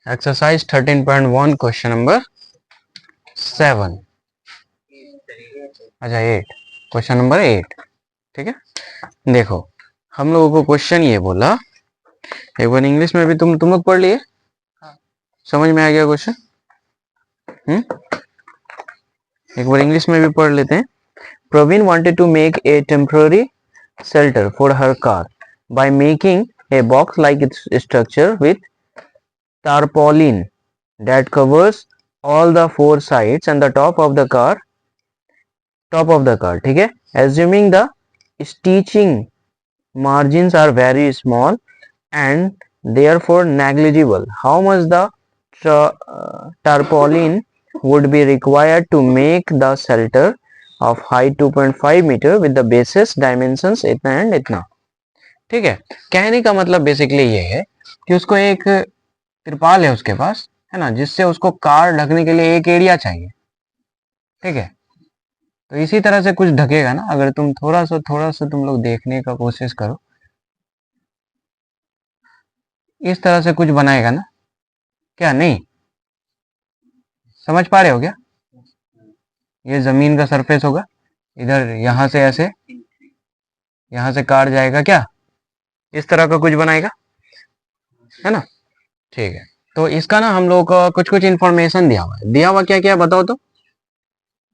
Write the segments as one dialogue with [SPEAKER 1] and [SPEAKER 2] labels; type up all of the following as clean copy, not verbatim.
[SPEAKER 1] Exercise 13.1 question number 7। अच्छा 8, question number 8। ठीक है, देखो हम लोगों को क्वेश्चन ये बोला, एक बार इंग्लिश में भी तुम लोग पढ़ लिए, समझ में आ गया क्वेश्चन? एक बार इंग्लिश में भी पढ़ लेते हैं। Praveen wanted to make a temporary shelter for her car by making a box like its structure with tarpaulin that covers all the four sides and the top of the car, ठीक है, assuming the stitching margins are very small and therefore negligible, how much the tarpaulin would be required to make the shelter of height 2.5 meter with the basis dimensions इतना and इतना। ठीक है, कहने का मतलब basically ये है कि उसको एक तिरपाल है उसके पास, है ना, जिससे उसको कार ढकने के लिए एक एरिया चाहिए। ठीक है, तो इसी तरह से कुछ ढकेगा ना, अगर तुम थोड़ा सा तुम लोग देखने का कोशिश करो, इस तरह से कुछ बनाएगा ना, क्या नहीं समझ पा रहे हो क्या? ये जमीन का सरफेस होगा, इधर यहां से ऐसे, यहां से कार जाएगा, क्या इस तरह का कुछ बनाएगा, है ना? ठीक है, तो इसका ना हम लोग को कुछ इन्फॉर्मेशन दिया हुआ है। दिया हुआ क्या क्या बताओ तो?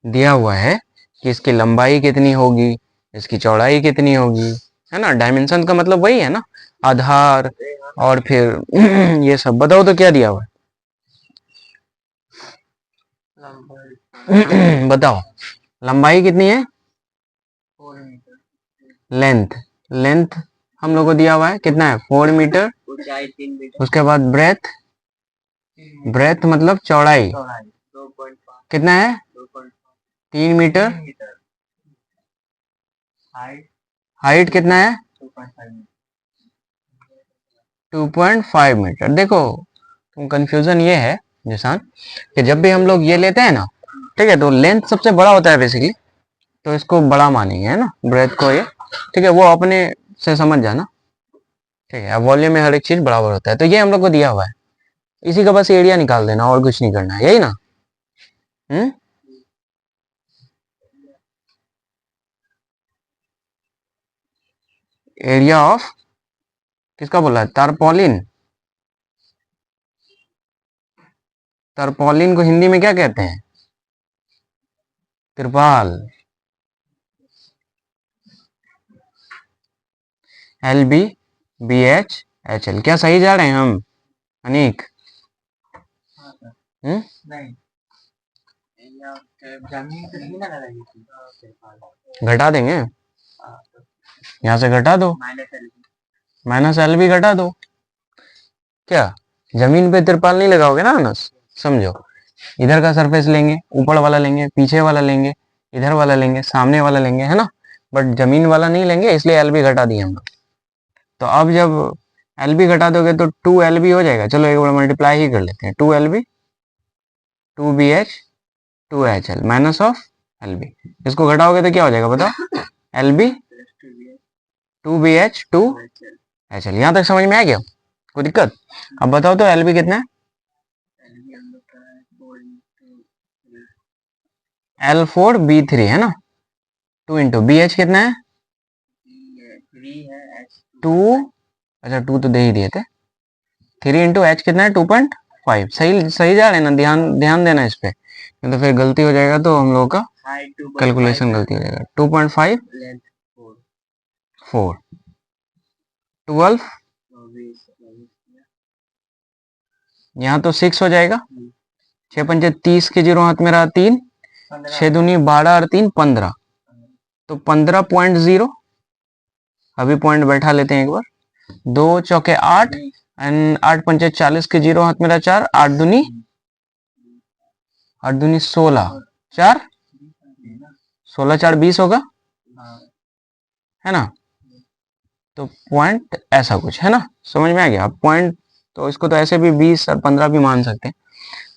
[SPEAKER 1] दिया हुआ है कि इसकी लंबाई कितनी होगी, इसकी चौड़ाई कितनी होगी, है ना। डायमेंशन का मतलब वही है ना, आधार और फिर ये सब बताओ तो क्या दिया हुआ है? बताओ लंबाई कितनी है, लेंथ हम लोग को दिया हुआ है कितना है, 4 मीटर। उसके बाद ब्रेथ मतलब चौड़ाई कितना है, 3 मीटर। हाइट कितना है, 2.5 मीटर। देखो तुम कंफ्यूजन ये है निशान कि जब भी हम लोग ये लेते हैं ना, ठीक है, तो लेंथ सबसे बड़ा होता है बेसिकली, तो इसको बड़ा मानेंगे, है ना, ब्रेथ को ये। ठीक है, वो अपने से समझ जाना। ठीक है, अब वॉल्यूम में हर एक चीज बराबर होता है, तो ये हम लोग को दिया हुआ है, इसी का बस एरिया निकाल देना और कुछ नहीं करना है, यही ना। एरिया ऑफ किसका बोला है, तारपोलिन। तारपोलिन को हिंदी में क्या कहते हैं, तिरपाल। LBBHHL, क्या सही जा रहे हैं हम अनिक? घटा देंगे, यहाँ से घटा दो, -LB घटा दो। क्या जमीन पे तिरपाल नहीं लगाओगे ना अनस, समझो। इधर का सरफेस लेंगे, ऊपर वाला लेंगे, पीछे वाला लेंगे, इधर वाला लेंगे, सामने वाला लेंगे, है ना, बट जमीन वाला नहीं लेंगे, इसलिए LB घटा दिए हम लोग। तो अब जब LB घटा दोगे तो 2LB हो जाएगा। चलो एक बार मल्टीप्लाई ही कर लेते हैं, 2LB 2BH 2HL minus of LB। इसको घटाओगे तो क्या हो जाएगा बताओ, LB 2BH 2HL। यहाँ तक समझ में आ गया, कोई दिक्कत? अब बताओ तो LB कितना है, L4B3 है ना, 2 इंटू BH कितना है 2, अच्छा 2 तो दे ही दिए थे, 3 इंटू H कितना है 2.5। सही सही जा रहे हैं ना, ध्यान देना इस पे, तो फिर गलती हो जाएगा तो हम लोग का कैलकुलेशन गलती हो जाएगा। 2.5 4 12, यहाँ तो 6 हो जाएगा, 6 पंचे 30 के जीरो हाथ में रहा 3, 6 दूनी 12 और 3 15, तो 15.0। अभी पॉइंट बैठा लेते हैं एक बार, 2 चौके 8 एंड 8 पंचे 40 के जीरो हाथ मेरा 4, 8 दूनी 16, 4 16 4 20 होगा, है ना। तो पॉइंट ऐसा कुछ है ना, समझ में आ गया। अब पॉइंट तो इसको तो ऐसे भी 20 और 15 भी मान सकते हैं,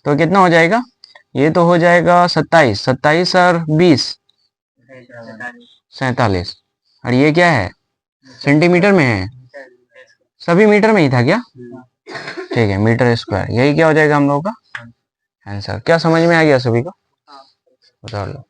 [SPEAKER 1] तो कितना हो जाएगा, ये तो हो जाएगा 27, 27 और 20 47, और ये क्या है, सेंटीमीटर में है, सभी मीटर में ही था क्या? ठीक है, मीटर स्क्वायर, यही क्या हो जाएगा हम लोगों का आंसर। क्या समझ में आ गया सभी को? बता लो।